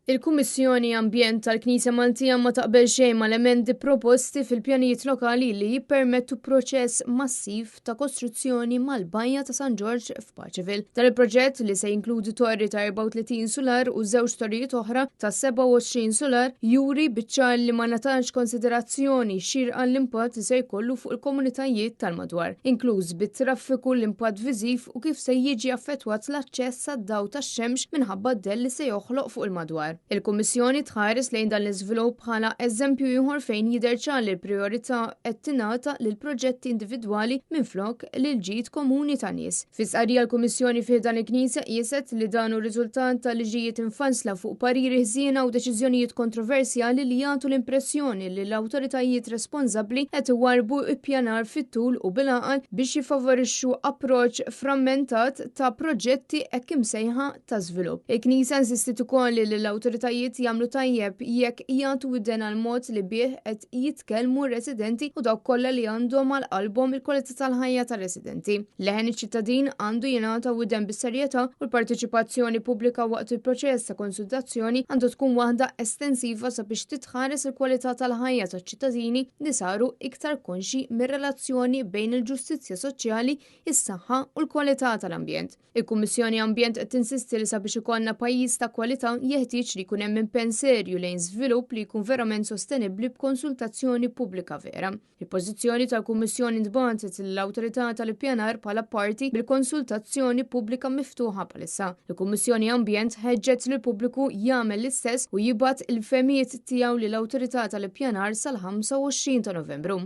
Il-Kummissjoni Ambjent tal-Knisja Maltija ma taqbel xejn mal-emendi proposti fil-pjanijiet lokali li jippermettu proċess massiv ta' kostruzzjoni mal-bajja ta' San George f'Paċeville. Dan il-proġett li se jinkludi torri ta' 34 solar u żewġ torrijiet oħra ta' 27 solar juri biċċar li ma natax konsiderazzjoni xirqa l-impatt li se jkollu fuq il-komunitajiet tal-madwar, inkluż bit-traffiku, l-impatt viżiv u kif se jiġi affettwat l-aċċess għad-daw tax-xemx minħabba d-dell li se joħloq fuq il-madwar. Il-Kummissjoni tħares lejn dan l-iżvilupp bħala eżempju ieħor fejn jidher ċar li l-prijorità qed tingħata lil proġetti individwali minflok lil ġid komuni ta' nies. Fi sqarrija l-Kummissjoni fih dan il-Knisja qiset li dan hu riżultat ta' liġijiet infansla fuq pariri ħsiena u deċiżjonijiet kontroversjali li jagħtu l-impressjoni li l-awtoritajiet responsabbli qed iwarbu ippjanar fit-tul u bil-għaqal biex jifavorixxu approċċ frammentat ta' proġetti hekk imsejħa ta' żvilupp. Il-Knisja insistit ukoll li l-awtoritajiet jagħmlu tajjeb jekk jagħtu widen għal mod li bih qed jitkellmu residenti u dawk kollha li għandhom għal qalbhom il-kwalità tal-ħajja tar-residenti. Leħen iċ-ċittadin għandu jingħata widen bis-serjetà u l-parteċipazzjoni pubblika waqt il-proċess ta' konsultazzjoni għandu tkun waħda estensiva sabiex titħares il-kwalità tal-ħajja taċ-ċittadini li saru iktar konxi mir-relazzjoni bejn il-ġustizzja soċjali, is-saħħa u l-kwalità tal-ambjent. Il-Kummissjoni Ambjent qed tinsisti li sabiex ikollna pajjiż ta' kwalità jeħtieġ li jkun hemm impenn serju lejn żvilupp li jkun verament sostenibbli b'konsultazzjoni pubblika vera. Il-pożizzjoni tal-Kummissjoni ntbagħtet lill-Awtorità tal-Ippjanar bħala parti bil-konsultazzjoni pubblika miftuħa bħalissa. Il-Kummissjoni Ambjent ħeġġet lill pubbliku jagħmel l-istess u jibgħat il-fehmijiet tiegħu lill-Awtorità tal-Ippjanar sal-25 ta' Novembru.